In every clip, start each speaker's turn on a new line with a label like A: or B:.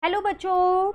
A: Hello बच्चों,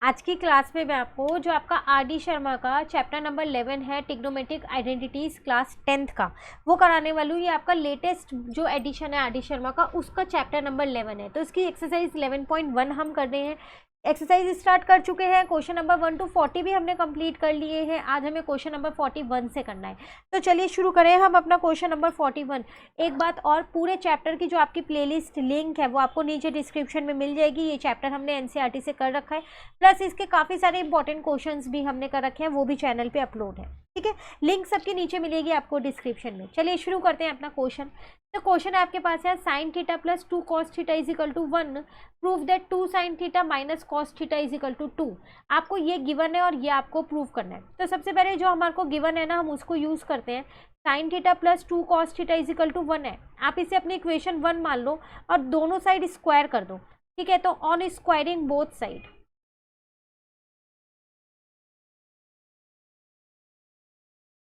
A: आज की क्लास में मैं आपको जो आपका आर डी शर्मा का चैप्टर नंबर 11 है ट्रिग्नोमेट्रिक आइडेंटिटीज क्लास 10th का वो कराने वाली हूँ। ये आपका लेटेस्ट जो एडिशन है आर डी शर्मा का उसका चैप्टर नंबर 11 है। तो इसकी एक्सरसाइज 11.1 हम कर रहे हैं। एक्सरसाइज स्टार्ट कर चुके हैं। क्वेश्चन नंबर 1 to 40 भी हमने कंप्लीट कर लिए हैं। आज हमें क्वेश्चन नंबर 41 से करना है। तो चलिए शुरू करें हम अपना क्वेश्चन नंबर 41। एक बात और, पूरे चैप्टर की जो आपकी प्लेलिस्ट लिंक है वो आपको नीचे डिस्क्रिप्शन में मिल जाएगी। ये चैप्टर हमने एनसीईआरटी से कर रखा है, प्लस इसके काफ़ी सारे इंपॉर्टेंट क्वेश्चंस भी हमने कर रखे हैं, वो भी चैनल पे अपलोड है। ठीक है, लिंक सबके नीचे मिलेगी आपको डिस्क्रिप्शन में। चलिए शुरू करते हैं अपना क्वेश्चन। तो क्वेश्चन आपके पास है sine theta plus 2 cos theta is equal to 1, prove that 2 sine theta minus cos theta is equal to 2। आपको ये गिवन है और ये आपको प्रूव करना है। तो सबसे पहले जो हमारे को गिवन है ना, हम उसको यूज करते हैं। Sine theta plus 2 cos theta is equal to 1 है। आप इसे अपनी इक्वेशन 1 मान लो और दोनों साइड स्क्वायर कर दो। ठीक है, तो ऑन स्क्वायरिंग बोथ साइड,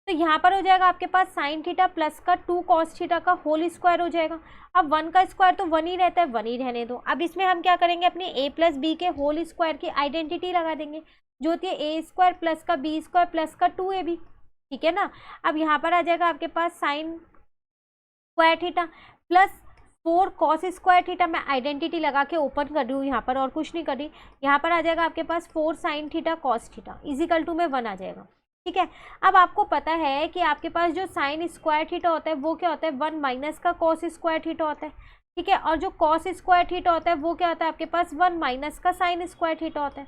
A: तो यहाँ पर हो जाएगा आपके पास साइन थीटा प्लस का 2 कॉस थीटा का होल स्क्वायर हो जाएगा। अब 1 का स्क्वायर तो 1 ही रहता है, 1 ही रहने दो। अब इसमें हम क्या करेंगे, अपने a प्लस बी के होल स्क्वायर की आइडेंटिटी लगा देंगे, जो होती है ए स्क्वायर प्लस का बी स्क्वायर प्लस का 2ab। ठीक है ना। अब यहाँ पर आ जाएगा आपके पास sine square theta plus 4 cos square theta. मैं आइडेंटिटी लगा के ओपन कर रही हूँ यहाँ पर, और कुछ नहीं कर रही। यहाँ पर आ जाएगा आपके पास 4 sine theta cos theta is equal to में 1 आ जाएगा। ठीक है, अब आपको पता है कि आपके पास जो साइन स्क्वायर थीटा होता है वो क्या होता है, 1 माइनस का कॉस स्क्वायर थीटा होता है। ठीक है, और जो कॉस स्क्वायर थीटा होता है वो क्या होता है आपके पास, 1 माइनस का साइन स्क्वायर थीटा होता है।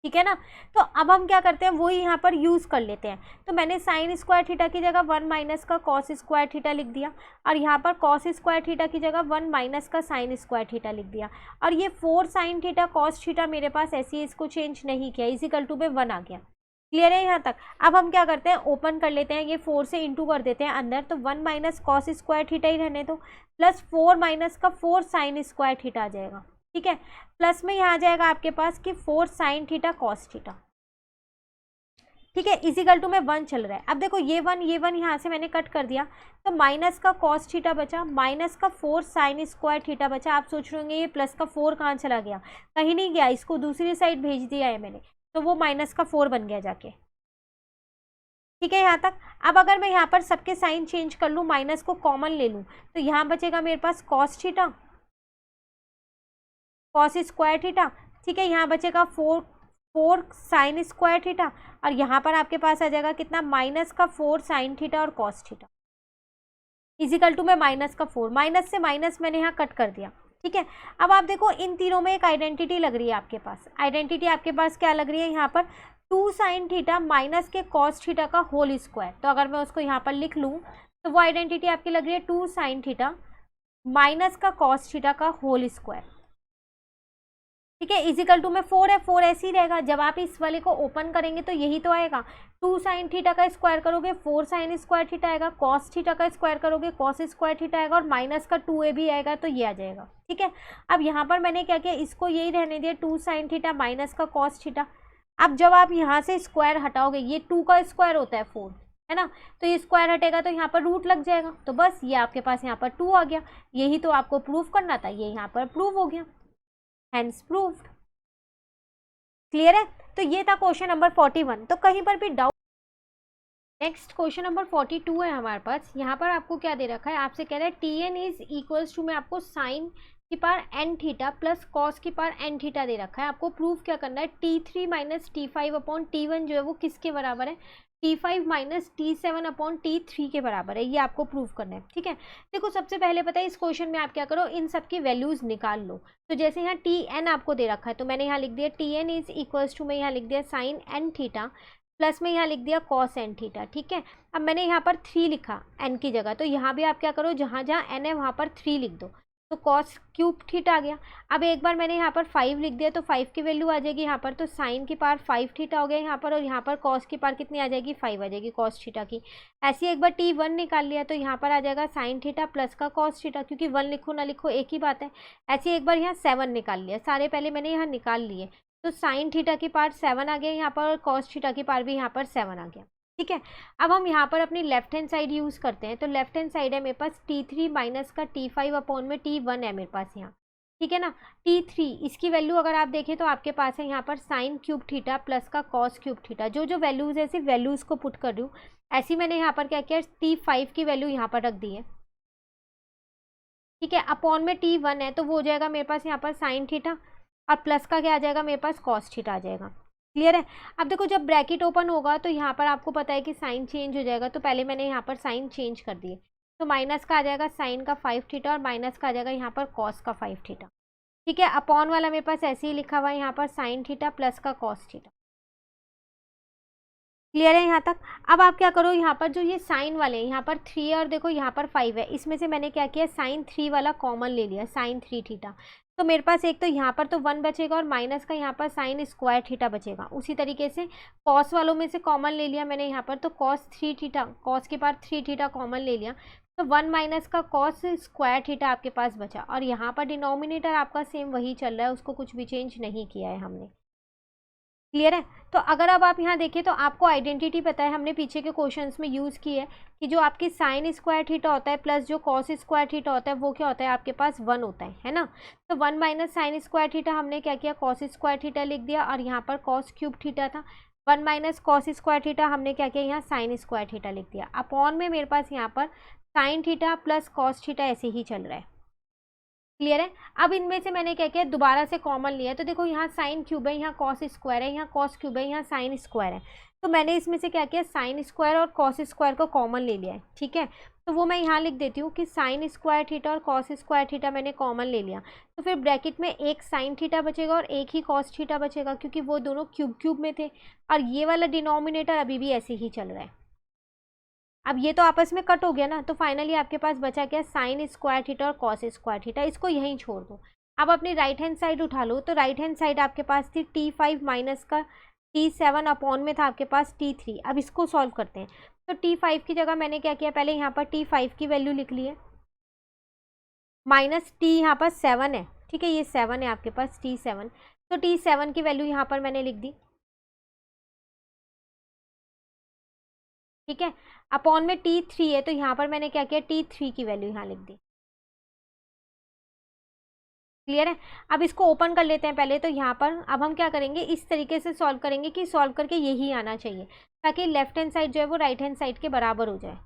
A: ठीक है ना। तो अब हम क्या करते हैं, वही यहाँ पर यूज कर लेते हैं। तो मैंने साइन स्क्वायर थीटा की जगह 1 माइनस का कॉस स्क्वायर थीटा लिख दिया, और यहाँ पर कॉस स्क्वायर थीटा की जगह 1 माइनस का साइन स्क्वायर थीटा लिख दिया। और ये 4 साइन थीटा कॉस थीटा मेरे पास ऐसे ही, इसको चेंज नहीं किया, इजिकल टू में 1 आ गया। क्लियर है यहाँ तक। अब हम क्या करते हैं, ओपन कर लेते हैं, ये 4 से इंटू कर देते हैं अंदर, तो 1 माइनस कॉस स्क्वायर थीटा ही रहने दो, प्लस 4 माइनस का 4 साइन स्क्वायर थीटा आ जाएगा। ठीक है, प्लस में यहाँ आ जाएगा आपके पास कि 4 साइन थीटा कॉस थीटा। ठीक है, इजिकल टू में 1 चल रहा है। अब देखो ये 1 यहाँ से मैंने कट कर दिया, तो माइनस का कॉस थीटा बचा, माइनस का 4 साइन स्क्वायर थीटा बचा। आप सोच रहे होंगे ये प्लस का 4 कहाँ चला गया, कहीं नहीं गया, इसको दूसरी साइड भेज दिया है मैंने, तो वो माइनस का 4 बन गया जाके। ठीक है यहाँ तक। अब अगर मैं यहाँ पर सबके साइन चेंज कर लूँ, माइनस को कॉमन ले लूँ, तो यहाँ बचेगा मेरे पास cos theta cos square theta. ठीक है, यहाँ बचेगा 4 साइन स्क्वायर थीटा, और यहाँ पर आपके पास आ जाएगा कितना, माइनस का 4 साइन थीटा और कॉस थीटा इजिकल टू में माइनस का 4। माइनस से माइनस मैंने यहाँ कट कर दिया। ठीक है, अब आप देखो इन तीनों में एक आइडेंटिटी लग रही है आपके पास। आइडेंटिटी आपके पास क्या लग रही है यहाँ पर, 2 साइन थीटा माइनस के कॉस थीटा का होल स्क्वायर। तो अगर मैं उसको यहाँ पर लिख लूँ तो वो आइडेंटिटी आपकी लग रही है 2 साइन थीटा माइनस का कॉस थीटा का होल स्क्वायर। ठीक है, इजिकल टू में 4 है, 4 ऐसे ही रहेगा। जब आप इस वाले को ओपन करेंगे तो यही तो आएगा, 2 साइन थीटा का स्क्वायर करोगे 4 साइन स्क्वायर थीटा आएगा, कॉस थीटा का स्क्वायर करोगे कॉस स्क्वायर थीटा आएगा, और माइनस का 2ab आएगा, तो ये आ जाएगा। ठीक है, अब यहाँ पर मैंने क्या किया, इसको यही रहने दिया 2 साइन थीटा माइनस का कॉस थीटा। अब जब आप यहाँ से स्क्वायर हटाओगे, ये 2 का स्क्वायर होता है 4, है ना, तो ये स्क्वायर हटेगा तो यहाँ पर रूट लग जाएगा, तो बस ये आपके पास यहाँ पर 2 आ गया। यही तो आपको प्रूव करना था, ये यहाँ पर प्रूव हो गया, हैंस प्रूव्ड। क्लियर है। तो ये था क्वेश्चन नंबर 41। तो कहीं पर भी डाउट। नेक्स्ट क्वेश्चन नंबर 42 है हमारे पास। यहाँ पर आपको क्या दे रखा है, आपसे कह रहा है Tn इज इक्वल्स टू में आपको साइन की power n theta plus cos की पावर n थीटा दे रखा है। आपको प्रूफ क्या करना है, T3 minus T5 upon T1 जो है वो किसके बराबर है, T5 minus T7 upon T3 के बराबर है। ये आपको प्रूफ करना है। ठीक है, देखो सबसे पहले पता है इस क्वेश्चन में आप क्या करो, इन सब की वैल्यूज निकाल लो। तो जैसे यहाँ Tn आपको दे रखा है, तो मैंने यहाँ लिख दिया Tn इज इक्वल्स टू में यहाँ लिख दिया साइन n थीटा प्लस में यहाँ लिख दिया कॉस n थीटा। ठीक है, अब मैंने यहाँ पर 3 लिखा n की जगह, तो यहाँ भी आप क्या करो, जहाँ जहाँ n है वहाँ पर 3 लिख दो, तो कॉस क्यूब थीटा आ गया। अब एक बार मैंने यहाँ पर 5 लिख दिया, तो 5 की वैल्यू आ जाएगी यहाँ पर, तो साइन की पावर 5 थीटा हो गया यहाँ पर, और यहाँ पर कॉस की पावर कितनी आ जाएगी, 5 आ जाएगी कॉस थीटा की। ऐसे ही एक बार T1 निकाल लिया, तो यहाँ पर आ जाएगा साइन थीटा प्लस का कॉस थीटा, क्योंकि 1 लिखो ना लिखो एक ही बात है। ऐसे ही एक बार यहाँ 7 निकाल लिया, सारे पहले मैंने यहाँ निकाल लिए, तो साइन थीटा की पावर 7 आ गया यहाँ पर, और कॉस थीटा की पावर भी यहाँ पर 7 आ गया। ठीक है, अब हम यहाँ पर अपनी लेफ्ट हैंड साइड यूज़ करते हैं। तो लेफ्ट हैंड साइड है मेरे पास T3 माइनस का T5 अपॉन में T1 है मेरे पास यहाँ। ठीक है ना। T3 इसकी वैल्यू अगर आप देखें तो आपके पास है यहाँ पर साइन क्यूब थीटा प्लस का कॉस क्यूब थीटा। जो जो वैल्यूज़ है सिर्फ वैल्यूज़ को पुट कर रही हूँ। ऐसी मैंने यहाँ पर क्या किया, T5 की वैल्यू यहाँ पर रख दी है, ठीक है। अपॉन में T1 है तो वो हो जाएगा मेरे पास यहाँ पर साइन थीटा, और प्लस का क्या आ जाएगा मेरे पास, कॉस थीटा आ जाएगा। क्लियर है। अब देखो जब ब्रैकेट ओपन होगा तो यहाँ पर आपको पता है कि साइन चेंज हो जाएगा, तो पहले मैंने यहाँ पर साइन चेंज कर दिए, तो माइनस का आ जाएगा साइन का 5 थीटा और माइनस का आ जाएगा यहाँ पर कॉस का 5 थीटा, ठीक है। अपॉन वाला मेरे पास ऐसे ही लिखा हुआ है यहाँ पर साइन थीटा प्लस का कॉस थीटा। क्लियर है यहाँ तक। अब आप क्या करो, यहाँ पर जो ये साइन वाले हैं यहाँ पर 3 और देखो यहाँ पर 5 है, इसमें से मैंने क्या किया, साइन 3 वाला कॉमन ले लिया, साइन 3 थीटा। तो मेरे पास एक तो यहाँ पर तो 1 बचेगा और माइनस का यहाँ पर साइन स्क्वायर थीटा बचेगा। उसी तरीके से कॉस वालों में से कॉमन ले लिया मैंने यहाँ पर, तो कॉस 3 थीटा, कॉस के पास 3 थीटा कॉमन ले लिया, तो 1 माइनस का कॉस स्क्वायर थीटा आपके पास बचा। और यहाँ पर डिनोमिनेटर आपका सेम वही चल रहा है, उसको कुछ भी चेंज नहीं किया है हमने। क्लियर है। तो अगर अब आप यहाँ देखें तो आपको आइडेंटिटी पता है, हमने पीछे के क्वेश्चंस में यूज़ की है कि जो आपकी साइन स्क्वायर थीटा होता है प्लस जो कॉस स्क्वायर थीटा होता है वो क्या होता है आपके पास 1 होता है ना। तो 1 माइनस साइन स्क्वायर थीटा हमने क्या किया, कॉस स्क्वायर थीटा लिख दिया, और यहाँ पर कॉस क्यूब थीटा था। 1 माइनस कॉस स्क्वायर थीटा हमने क्या किया, यहाँ साइन स्क्वायर थीटा लिख दिया। अपॉन में मेरे पास यहाँ पर sign theta plus cos theta ऐसे ही चल रहा है। क्लियर है। अब इनमें से मैंने क्या किया, दोबारा से कॉमन लिया, तो देखो यहाँ साइन क्यूब है, यहाँ कॉस स्क्वायर है, यहाँ कॉस क्यूब है, यहाँ साइन स्क्वायर है, तो मैंने इसमें से क्या किया, साइन स्क्वायर और कॉस स्क्वायर को कॉमन ले लिया है, ठीक है। तो वो मैं यहाँ लिख देती हूँ कि साइन स्क्वायर थीटा और कॉस स्क्वायर थीटा मैंने कॉमन ले लिया, तो फिर ब्रैकेट में एक साइन थीटा बचेगा और एक ही कॉस थीटा बचेगा, क्योंकि वो दोनों क्यूब क्यूब में थे, और ये वाला डिनोमिनेटर अभी भी ऐसे ही चल रहा है। अब ये तो आपस में कट हो गया ना, तो फाइनली आपके पास बचा क्या, साइन स्क्वायर थीटा और कॉस स्क्वायर थीटा। इसको यहीं छोड़ दो। अब अपनी राइट हैंड साइड उठा लो, तो राइट हैंड साइड आपके पास थी T5 माइनस का T7 अपॉन में था आपके पास T3। अब इसको सॉल्व करते हैं। तो T5 की जगह मैंने क्या किया, पहले यहाँ पर T5 की वैल्यू लिख ली है, माइनस T यहाँ पर 7 है, ठीक है, ये 7 है आपके पास T7, तो T7 की वैल्यू यहाँ पर मैंने लिख दी, ठीक है। अपॉन में T3 है, तो यहाँ पर मैंने क्या किया, T3 की वैल्यू यहाँ लिख दी। क्लियर है। अब इसको ओपन कर लेते हैं पहले, तो यहाँ पर अब हम क्या करेंगे, इस तरीके से सॉल्व करेंगे कि सॉल्व करके यही आना चाहिए, ताकि लेफ्ट हैंड साइड जो है वो राइट हैंड साइड के बराबर हो जाए।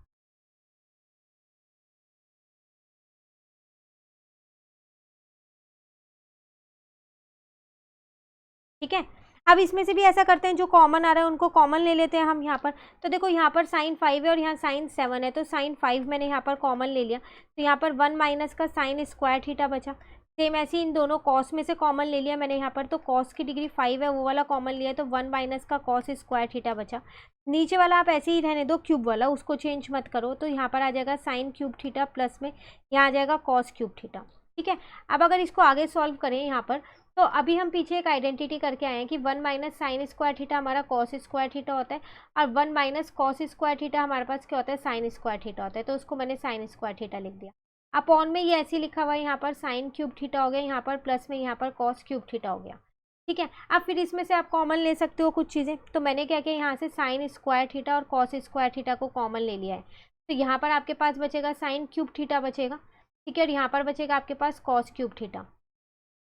A: ठीक है। अब इसमें से भी ऐसा करते हैं, जो कॉमन आ रहा है उनको कॉमन ले लेते हैं हम यहाँ पर। तो देखो यहाँ पर साइन 5 है और यहाँ साइन 7 है, तो साइन 5 मैंने यहाँ पर कॉमन ले लिया, तो यहाँ पर 1 माइनस का साइन स्क्वायर थीटा बचा। सेम ऐसे ही इन दोनों कॉस में से कॉमन ले लिया मैंने यहाँ पर, तो कॉस की डिग्री 5 है वो वाला कॉमन लिया, तो 1 माइनस का कॉस स्क्वायर थीटा बचा। नीचे वाला आप ऐसे ही रहने दो, क्यूब वाला उसको चेंज मत करो, तो यहाँ पर आ जाएगा साइन क्यूब थीटा प्लस में यहाँ आ जाएगा कॉस क्यूब थीटा। ठीक है। अब अगर इसको आगे सॉल्व करें यहाँ पर, तो अभी हम पीछे एक आइडेंटिटी करके आए हैं कि 1 माइनस साइन स्क्वायर थीटा हमारा कॉस स्क्वायर थीटा होता है, और 1 माइनस कॉस स्क्वायर थीटा हमारे पास क्या होता है, साइन स्क्वायर थीटा होता है, तो उसको मैंने साइन स्क्वायर थीटा लिख दिया। अपॉन में ये ऐसे लिखा हुआ है, यहाँ पर साइन क्यूब थीटा हो गया, यहाँ पर प्लस में यहाँ पर कॉस क्यूब थीटा हो गया। ठीक है। अब फिर इसमें से आप कॉमन ले सकते हो कुछ चीज़ें, तो मैंने क्या किया, यहाँ से साइन स्क्वायर थीटा और कॉस स्क्वायर थीटा को कॉमन ले लिया है, तो यहाँ पर आपके पास बचेगा साइन क्यूब थीटा बचेगा, ठीक है, और यहाँ पर बचेगा आपके पास कॉस क्यूब थीटा।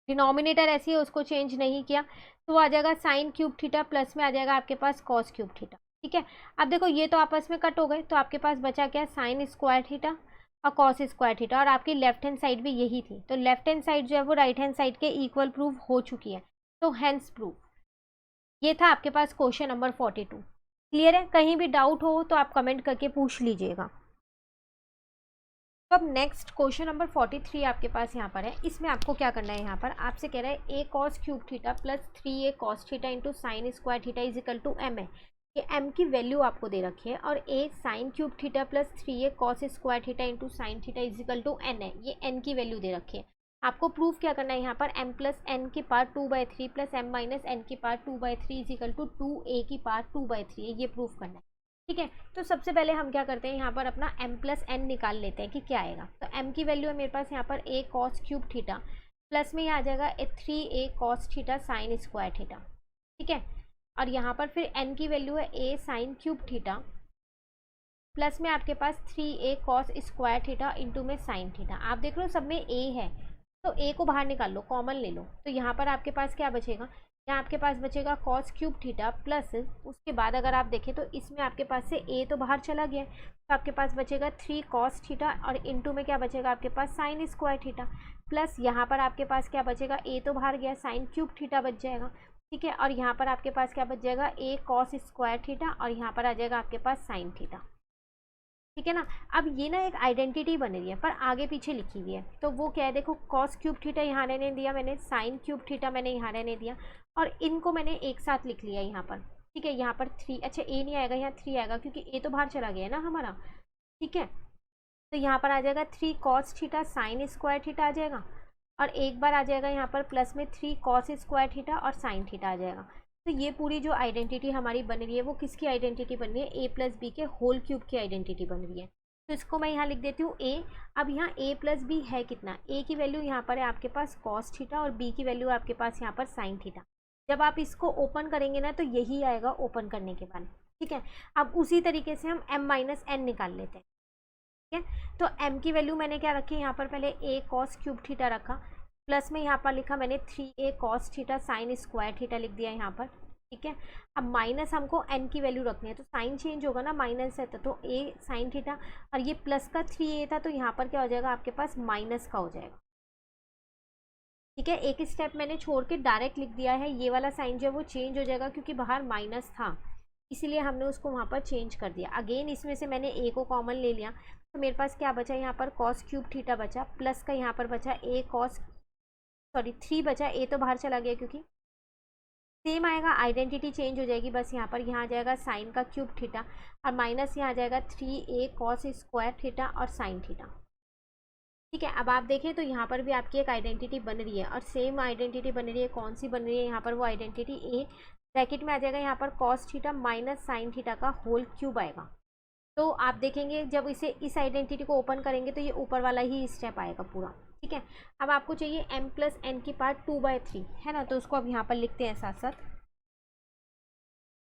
A: डिनोमिनेटर ऐसी है, उसको चेंज नहीं किया, तो वो आ जाएगा साइन क्यूब थीटा प्लस में आ जाएगा आपके पास कॉस क्यूब थीटा। ठीक है। अब देखो ये तो आपस में कट हो गए, तो आपके पास बचा क्या, साइन स्क्वायर थीटा और कॉस स्क्वायर थीटा, और आपकी लेफ्ट हैंड साइड भी यही थी, तो लेफ्ट हैंड साइड जो है वो राइट हैंड साइड के इक्वल प्रूव हो चुकी है, तो हेंस प्रूव। ये था आपके पास क्वेश्चन नंबर 42। क्लियर है। कहीं भी डाउट हो तो आप कमेंट करके पूछ लीजिएगा। तो अब नेक्स्ट क्वेश्चन नंबर 43 आपके पास यहाँ पर है। इसमें आपको क्या करना है, यहाँ पर आपसे कह रहा है a cos cube theta plus 3a cos theta into sine square theta is equal to m है। ये m की वैल्यू आपको दे रखी है, और a sine cube theta plus 3a cos square theta into sine theta is equal to n है। ये n की वैल्यू दे रखी है। आपको प्रूफ क्या करना है, यहाँ पर m प्लस n की power 2/3 plus m minus n की power 2/3 is equal to 2a की पावर 2/3 है, ये प्रूफ करना है। ठीक है। तो सबसे पहले हम क्या करते हैं, यहाँ पर अपना m प्लस n निकाल लेते हैं कि क्या आएगा। तो m की वैल्यू है मेरे पास यहाँ पर a cos cube theta plus में यहाँ आ जाएगा 3a cos theta sine square theta. ठीक है। और यहाँ पर फिर n की वैल्यू है a sine cube theta plus में आपके पास 3a cos square theta into में साइन थीटा। आप देख लो सब में a है, तो ए को बाहर निकाल लो, कॉमन ले लो, तो यहाँ पर आपके पास क्या बचेगा, यहाँ आपके पास बचेगा कॉस क्यूब थीटा प्लस, उसके बाद अगर आप देखें तो इसमें आपके पास से ए तो बाहर चला गया, तो आपके पास बचेगा 3 कॉस थीटा और इनटू में क्या बचेगा आपके पास साइन स्क्वायर थीटा, प्लस यहाँ पर आपके पास क्या बचेगा, ए तो बाहर गया, साइन क्यूब थीटा बच जाएगा, ठीक है। और यहाँ पर आपके पास क्या बच जाएगा, ए कॉस स्क्वायर थीटा और यहाँ पर आ जाएगा आपके पास साइन थीटा, ठीक है ना। अब ये ना एक आइडेंटिटी बन रही है पर आगे पीछे लिखी हुई है, तो वो क्या है, देखो कॉस क्यूब थीटा यहाँ रहने दिया मैंने, साइन क्यूब थीटा मैंने यहाँ रहने दिया और इनको मैंने एक साथ लिख लिया यहाँ पर, ठीक है। यहाँ पर 3, अच्छा ए नहीं आएगा, यहाँ 3 आएगा क्योंकि ए तो बाहर चला गया है ना हमारा, ठीक है। तो यहाँ पर आ जाएगा 3 cos theta sine square theta आ जाएगा और एक बार आ जाएगा यहाँ पर प्लस में 3 कॉस स्क्वायर थीटा और साइन थीटा आ जाएगा। तो ये पूरी जो आइडेंटिटी हमारी बन रही है वो किसकी आइडेंटिटी बन रही है, ए प्लस बी के होल क्यूब की आइडेंटिटी बन रही है। तो इसको मैं यहाँ लिख देती हूँ ए। अब यहाँ ए प्लस बी है कितना, ए की वैल्यू यहाँ पर है आपके पास कॉस थीटा और बी की वैल्यू आपके पास यहाँ पर साइन थीटा। जब आप इसको ओपन करेंगे ना तो यही आएगा ओपन करने के बाद, ठीक है। अब उसी तरीके से हम m माइनस n निकाल लेते हैं, ठीक है। तो m की वैल्यू मैंने क्या रखी, यहाँ पर पहले a कॉस क्यूब थीटा रखा, प्लस में यहाँ पर लिखा मैंने 3a cos theta sine square theta लिख दिया यहाँ पर, ठीक है। अब माइनस हमको n की वैल्यू रखनी है, तो साइन चेंज होगा ना, माइनस है तो a साइन थीटा और ये प्लस का 3a था तो यहाँ पर क्या हो जाएगा आपके पास माइनस का हो जाएगा, ठीक है। एक स्टेप मैंने छोड़ के डायरेक्ट लिख दिया है, ये वाला साइन जो है वो चेंज हो जाएगा क्योंकि बाहर माइनस था इसीलिए हमने उसको वहाँ पर चेंज कर दिया। अगेन इसमें से मैंने a को कॉमन ले लिया तो मेरे पास क्या बचा, यहाँ पर कॉस क्यूब थीटा बचा, प्लस का यहाँ पर बचा a कॉस 3 बचा, a तो बाहर चला गया क्योंकि सेम आएगा, आइडेंटिटी चेंज हो जाएगी बस। यहाँ पर यहाँ आ जाएगा साइन का क्यूब थीटा और माइनस यहाँ आ जाएगा 3a कॉस स्क्वायर थीटा और साइन थीटा, ठीक है। अब आप देखें तो यहाँ पर भी आपकी एक आइडेंटिटी बन रही है और सेम आइडेंटिटी बन रही है, कौन सी बन रही है, यहाँ पर वो आइडेंटिटी ए ब्रैकेट में आ जाएगा यहाँ पर cos theta minus sine theta का होल क्यूब आएगा। तो आप देखेंगे जब इस आइडेंटिटी को ओपन करेंगे तो ये ऊपर वाला ही स्टेप आएगा पूरा, ठीक है। अब आपको चाहिए m प्लस n की पावर 2/3 है ना, तो उसको अब यहाँ पर लिखते हैं साथ साथ।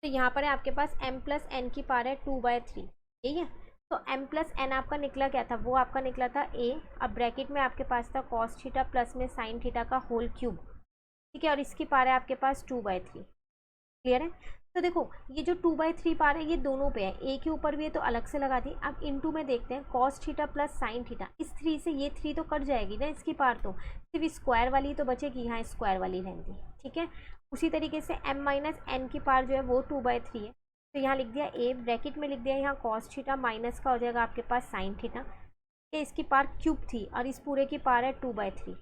A: तो यहाँ पर है आपके पास m प्लस n की पावर है 2/3, यही है। तो m प्लस n आपका निकला क्या था, वो आपका निकला था a। अब ब्रैकेट में आपके पास था कॉस थीटा प्लस में साइन थीटा का होल क्यूब, ठीक है। और इसकी पावर है आपके पास 2/3, क्लियर है। तो देखो ये जो 2/3 पार है ये दोनों पे है, ए के ऊपर भी है तो अलग से लगा दी। अब इनटू में देखते हैं cos theta plus sine theta, इस 3 से ये 3 तो कट जाएगी ना इसकी पार, तो सिर्फ स्क्वायर वाली तो बचेगी, यहाँ स्क्वायर वाली रहेंगी, ठीक है। उसी तरीके से m माइनस n की पार जो है वो 2/3 है, तो यहाँ लिख दिया a ब्रैकेट में लिख दिया यहाँ कॉस थीटा माइनस का हो जाएगा आपके पास साइन थीटा, इसकी पार क्यूब थी और इस पूरे की पार है 2/3,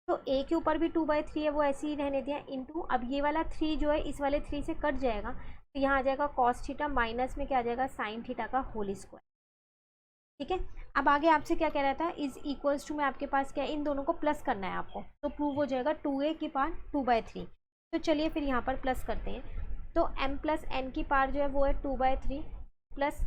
A: तो a के ऊपर भी 2/3 है वो ऐसे ही रहने दिया इंटू, अब ये वाला 3 जो है इस वाले 3 से कट जाएगा तो यहाँ आ जाएगा कॉस थीटा माइनस में क्या आ जाएगा साइन थीटा का होल स्क्वायर, ठीक है। अब आगे आपसे क्या कह रहा था, इज इक्वल्स टू में आपके पास क्या है, इन दोनों को प्लस करना है आपको, तो प्रूव हो जाएगा 2a की पार 2/3। तो चलिए फिर यहाँ पर प्लस करते हैं, तो m प्लस n की पार जो है वो है 2/3 प्लस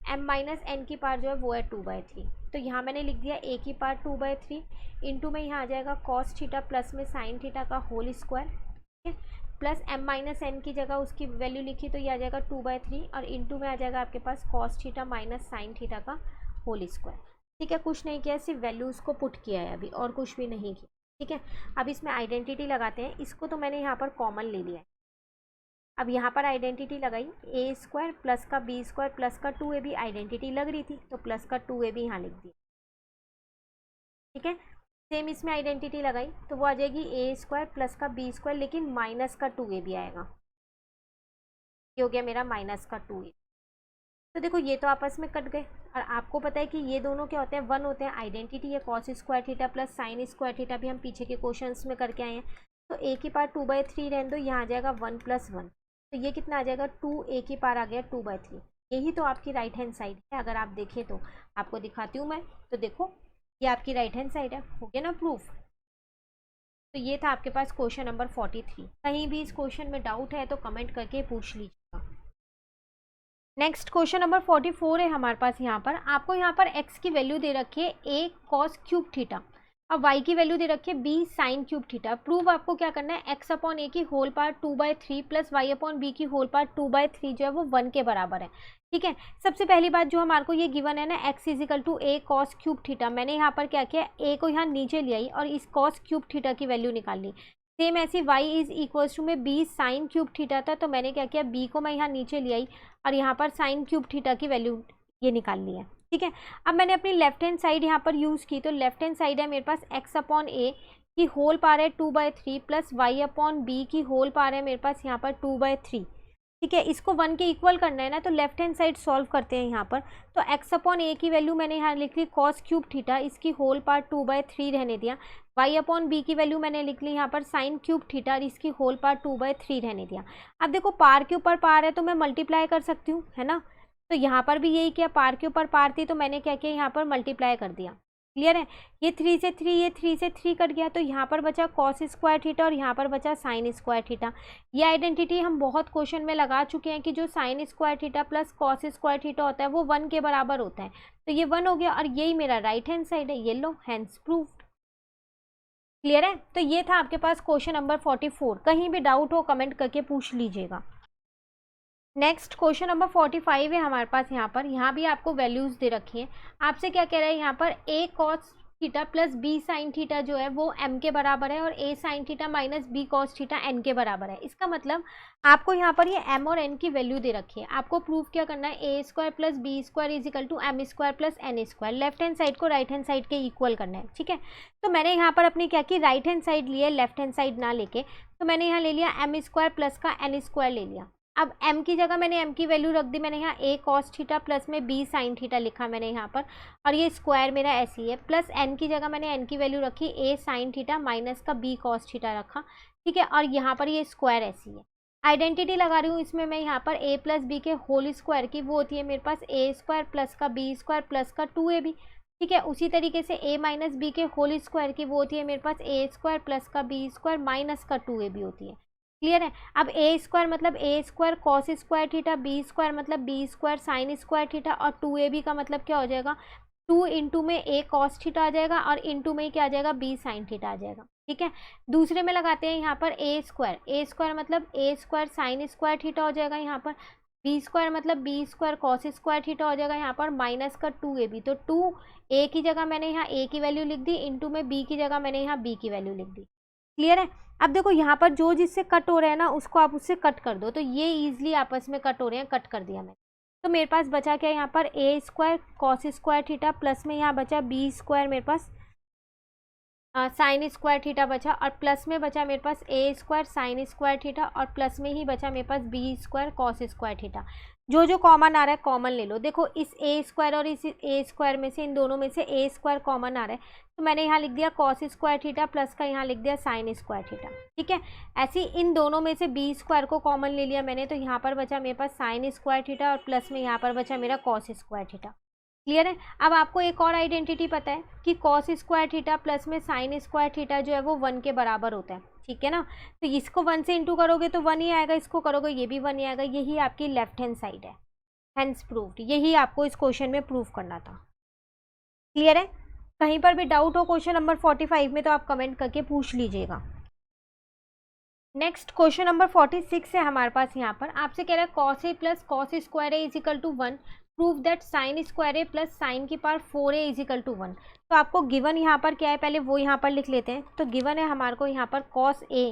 A: m माइनस n की पार जो है वो है 2/3। तो यहाँ मैंने लिख दिया a की पार 2/3 इंटू में यहाँ आ जाएगा कॉस थीटा प्लस में साइन थीटा का होल स्क्वायर, ठीक है, प्लस m माइनस n की जगह उसकी वैल्यू लिखी तो ये आ जाएगा 2/3 और इंटू में आ जाएगा आपके पास cos theta minus sine theta का होल स्क्वायर, ठीक है। कुछ नहीं किया, सिर्फ वैल्यूज़ को पुट किया है अभी और कुछ भी नहीं किया, ठीक है। अब इसमें आइडेंटिटी लगाते हैं, इसको तो मैंने यहाँ पर कॉमन ले लिया है। अब यहाँ पर आइडेंटिटी लगाई a स्क्वायर प्लस का b स्क्वायर प्लस का 2a भी आइडेंटिटी लग रही थी तो प्लस का 2a भी यहाँ लिख दिया, ठीक है। सेम इसमें आइडेंटिटी लगाई तो वो आ जाएगी a स्क्वायर प्लस का b स्क्वायर लेकिन माइनस का 2a भी आएगा, ये हो गया मेरा माइनस का 2a। तो देखो ये तो आपस में कट गए और आपको पता है कि ये दोनों क्या होते हैं, 1 होते हैं। आइडेंटिटी है cos square theta plus sine square theta भी हम पीछे के क्वेश्चंस में करके आए हैं, तो a की पार 2/3 रहने दो, यहाँ आ जाएगा 1 + 1, तो ये कितना आ जाएगा 2a की पार आ गया 2/3। यही तो आपकी राइट हैंड साइड है, अगर आप देखें तो आपको दिखाती हूँ मैं, तो देखो ये आपकी राइट हैंड साइड है, हो गया ना प्रूफ। तो ये था आपके पास क्वेश्चन नंबर 43। कहीं भी इस क्वेश्चन में डाउट है तो कमेंट करके पूछ लीजिएगा। नेक्स्ट क्वेश्चन नंबर 44 है हमारे पास। यहाँ पर आपको यहाँ पर x की वैल्यू दे रखी है a cos क्यूब थीटा, अब y की वैल्यू दे रखी है b sine cube theta. Prove आपको क्या करना है, x अपॉन a की whole power 2/3 plus y upon b की होल पावर 2/3 जो है वो 1 के बराबर है। ठीक है, सबसे पहली बात जो हमारे को ये गिवन है ना, x is equal to a cos cube theta, मैंने यहाँ पर क्या किया, a को यहाँ नीचे ले आई और इस कॉस क्यूब थीटा की वैल्यू निकाल ली। सेम ऐसी y इज इक्वल टू में b साइन क्यूब थीटा था, तो मैंने क्या किया, b को मैं यहाँ नीचे ले आई और यहाँ पर साइन क्यूब थीटा की वैल्यू ये निकाल ली है। ठीक है, अब मैंने अपनी लेफ्ट हैंड साइड यहाँ पर यूज़ की, तो लेफ्ट हैंड साइड है मेरे पास x अपॉन a की होल पावर है 2/3 प्लस y अपॉन b की होल पावर है मेरे पास यहाँ पर 2/3। ठीक है, इसको 1 के इक्वल करना है ना, तो लेफ्ट हैंड साइड सॉल्व करते हैं यहाँ पर। तो x अपॉन a की वैल्यू मैंने यहाँ लिख ली कॉस क्यूब थीटा, इसकी होल पावर 2/3 रहने दिया। y अपॉन b की वैल्यू मैंने लिख ली यहाँ पर साइन क्यूब थीटा और इसकी होल पावर 2/3 रहने दिया। अब देखो पार के ऊपर पार है तो मैं मल्टीप्लाई कर सकती हूँ, है ना, तो यहाँ पर भी यही किया, पार के ऊपर पार थी तो मैंने क्या किया, यहाँ पर मल्टीप्लाई कर दिया। क्लियर है, ये 3 से 3, ये 3 से 3 कट गया, तो यहाँ पर बचा कॉस स्क्वायर थीटा और यहाँ पर बचा साइन स्क्वायर थीटा। ये आइडेंटिटी हम बहुत क्वेश्चन में लगा चुके हैं कि जो sign square theta plus cos square theta होता है वो 1 के बराबर होता है। तो ये 1 हो गया और यही मेरा राइट हैंड साइड है, ये लो हैंड्स प्रूव्ड। क्लियर है, तो ये था आपके पास क्वेश्चन नंबर 44। कहीं भी डाउट हो कमेंट करके पूछ लीजिएगा। नेक्स्ट क्वेश्चन नंबर 45 है हमारे पास। यहाँ भी आपको वैल्यूज दे रखी हैं। आपसे क्या कह रहा है यहाँ पर, a cos theta plus b sine theta जो है वो m के बराबर है और a sign theta minus b cos theta n के बराबर है। इसका मतलब आपको यहाँ पर ये m और n की वैल्यू दे रखी है। आपको प्रूफ क्या करना है, a square plus b square is equal to m square plus n square. Left hand side को राइट हैंड साइड के इक्वल करना है। ठीक है, तो मैंने यहाँ पर अपनी क्या की, राइट हैंड साइड लिया, लेफ्ट हैंड साइड ना लेके, तो मैंने यहाँ ले लिया m स्क्वायर प्लस का n स्क्वायर ले लिया। अब m की जगह मैंने m की वैल्यू रख दी, मैंने यहाँ a कॉस थीटा प्लस में b साइन थीटा लिखा मैंने यहाँ पर, और ये स्क्वायर मेरा ऐसे ही है। प्लस n की जगह मैंने n की वैल्यू रखी a साइन थीटा माइनस का b कॉस थीटा रखा। ठीक है, और यहाँ पर ये स्क्वायर ऐसी है। आइडेंटिटी लगा रही हूँ इसमें मैं यहाँ पर a प्लस बी के होल स्क्वायर की, वो होती है मेरे पास a स्क्वायर प्लस का b स्क्वायर प्लस का 2ab। ठीक है, उसी तरीके से a माइनस बी के होल स्क्वायर की, वो होती है मेरे पास a स्क्वायर प्लस का b स्क्वायर माइनस का 2ab होती है। क्लियर है, अब a स्क्वायर मतलब a square cos square theta, b square मतलब b square sine square theta, और 2ab का मतलब क्या हो जाएगा, 2 इंटू में a कॉस थीटा आ जाएगा और इंटू में क्या आ जाएगा, b साइन थीटा आ जाएगा। ठीक है, दूसरे में लगाते हैं यहाँ पर a स्क्वायर मतलब a square sine square theta हो जाएगा यहाँ पर, b स्क्वायर मतलब b square cos square theta हो जाएगा यहाँ पर, माइनस का 2ab। तो 2a की जगह मैंने यहाँ a की वैल्यू लिख दी, इंटू में b की जगह मैंने यहाँ b की वैल्यू लिख दी। क्लियर है, अब देखो यहाँ पर जो जिससे कट हो रहा है ना, उसको आप उससे कट कर दो, तो ये इजीली आपस में कट हो रहे हैं, कट कर दिया मैंने। तो मेरे पास बचा क्या यहाँ पर, a square cos square theta plus में यहाँ बचा b स्क्वायर मेरे पास साइन स्क्वायर थीटा बचा, और प्लस में बचा मेरे पास a square sine square theta, और प्लस में ही बचा मेरे पास b square cos square theta. जो जो कॉमन आ रहा है कॉमन ले लो। देखो इस a स्क्वायर और इस a स्क्वायर में से, इन दोनों में से a स्क्वायर कॉमन आ रहा है, तो मैंने यहाँ लिख दिया कॉस स्क्वायर थीटा प्लस का यहाँ लिख दिया साइन स्क्वायर थीटा। ठीक है, ऐसे ही इन दोनों में से b स्क्वायर को कॉमन ले लिया मैंने, तो यहाँ पर बचा मेरे पास साइन स्क्वायर थीटा और प्लस में यहाँ पर बचा मेरा कॉस स्क्वायर थीटा। क्लियर है, अब आपको एक और आइडेंटिटी पता है कि कॉस स्क्वायर थीटा प्लस में साइन स्क्वायर थीटा जो है वो 1 के बराबर होता है। ठीक है ना, तो इसको 1 से इंटू करोगे तो 1 ही आएगा, इसको करोगे ये भी 1 ही आएगा। यही आपकी लेफ्ट हैंड साइड है, हैंड्स प्रूव्ड। यही आपको इस क्वेश्चन में प्रूव करना था। क्लियर है, कहीं पर भी डाउट हो क्वेश्चन नंबर 45 में तो आप कमेंट करके पूछ लीजिएगा। नेक्स्ट क्वेश्चन नंबर 46 है हमारे पास। यहाँ पर आपसे कह रहा है cos A plus cos square A is equal to 1, prove that sine square a plus sine की power 4a is equal to 1। तो आपको गिवन यहाँ पर क्या है, पहले वो यहाँ पर लिख लेते हैं। तो गिवन है हमारे को यहाँ पर कॉस ए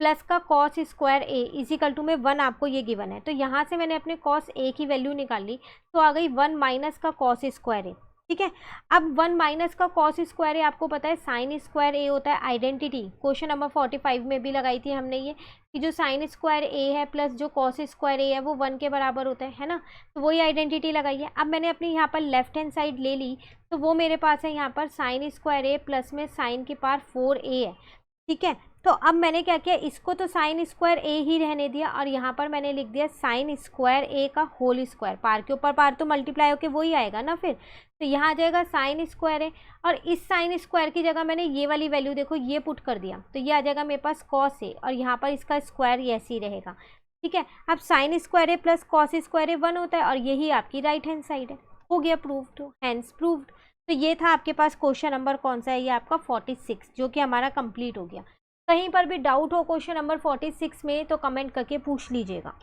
A: प्लस का cos square A is equal to में 1 आपको ये गिवन है। तो यहाँ से मैंने अपने कॉस ए की वैल्यू निकाल ली, तो आ गई 1 माइनस का कॉस स्क्वायर ए। ठीक है, अब 1 माइनस का कॉस स्क्वायर ए आपको पता है साइन स्क्वायर ए होता है। आइडेंटिटी क्वेश्चन नंबर 45 में भी लगाई थी हमने ये, कि जो साइन स्क्वायर ए है प्लस जो कॉस स्क्वायर ए है वो 1 के बराबर होता है ना, तो वही आइडेंटिटी लगाई है। अब मैंने अपनी यहाँ पर लेफ्ट हैंड साइड ले ली, तो वो मेरे पास है यहाँ पर साइन स्क्वायर ए प्लस में साइन की पावर 4a है। ठीक है, तो अब मैंने क्या किया, इसको तो साइन स्क्वायर ए ही रहने दिया, और यहाँ पर मैंने लिख दिया साइन स्क्वायर ए का होल स्क्वायर। पार के ऊपर पार तो मल्टीप्लाई होके वही आएगा ना फिर, तो यहाँ आ जाएगा साइन स्क्वायर ए, और इस साइन स्क्वायर की जगह मैंने ये वाली वैल्यू देखो ये पुट कर दिया, तो ये आ जाएगा मेरे पास कॉस ए, और यहाँ पर इसका स्क्वायर ऐसे ही रहेगा। ठीक है, अब sign square a plus cos square ए 1 होता है, और यही आपकी राइट हैंड साइड है। हो गया प्रूव्ड, हैंड्स प्रूव्ड। तो ये था आपके पास क्वेश्चन नंबर कौन सा है, ये आपका 46, जो कि हमारा कंप्लीट हो गया। कहीं पर भी डाउट हो क्वेश्चन नंबर 46 में तो कमेंट करके पूछ लीजिएगा।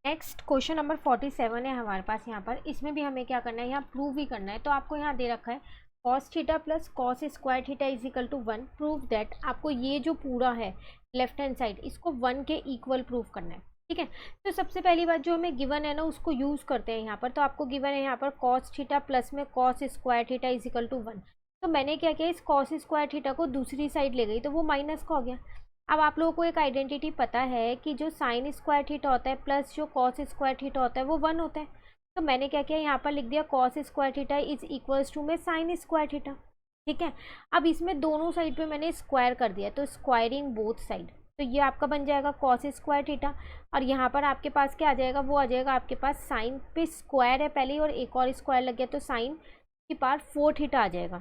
A: नेक्स्ट क्वेश्चन नंबर 47 है हमारे पास यहाँ पर। इसमें भी हमें क्या करना है, यहाँ प्रूव भी करना है। तो आपको यहाँ दे रखा है cos theta plus cos square theta is equal to 1, prove that. आपको ये जो पूरा है लेफ्ट हैंड साइड, इसको 1 के इक्वल प्रूव करना है, ठीक है। तो सबसे पहली बात जो हमें गिवन है ना, उसको यूज़ करते हैं यहाँ पर। तो आपको गिवन है यहाँ पर कॉस थीटा प्लस में cos square theta is equal to 1। तो मैंने क्या किया, इस कॉस स्क्वायर थीटा को दूसरी साइड ले गई, तो वो माइनस का हो गया। अब आप लोगों को एक आइडेंटिटी पता है कि जो साइन स्क्वायर थीटा होता है प्लस जो कॉस स्क्वायर थीटा होता है वो 1 होता है। तो मैंने क्या किया, यहाँ पर लिख दिया cos square theta is equals to में साइन स्क्वायर थीटा, ठीक है। अब इसमें दोनों साइड पे मैंने स्क्वायर कर दिया, तो स्क्वायरिंग बोथ साइड, तो ये आपका बन जाएगा कॉस स्क्वायर थीटा। और यहाँ पर आपके पास क्या आ जाएगा, वो आ जाएगा आपके पास साइन पे स्क्वायर है पहले और एक और स्क्वायर लग गया, तो साइन की पावर 4 थीटा आ जाएगा,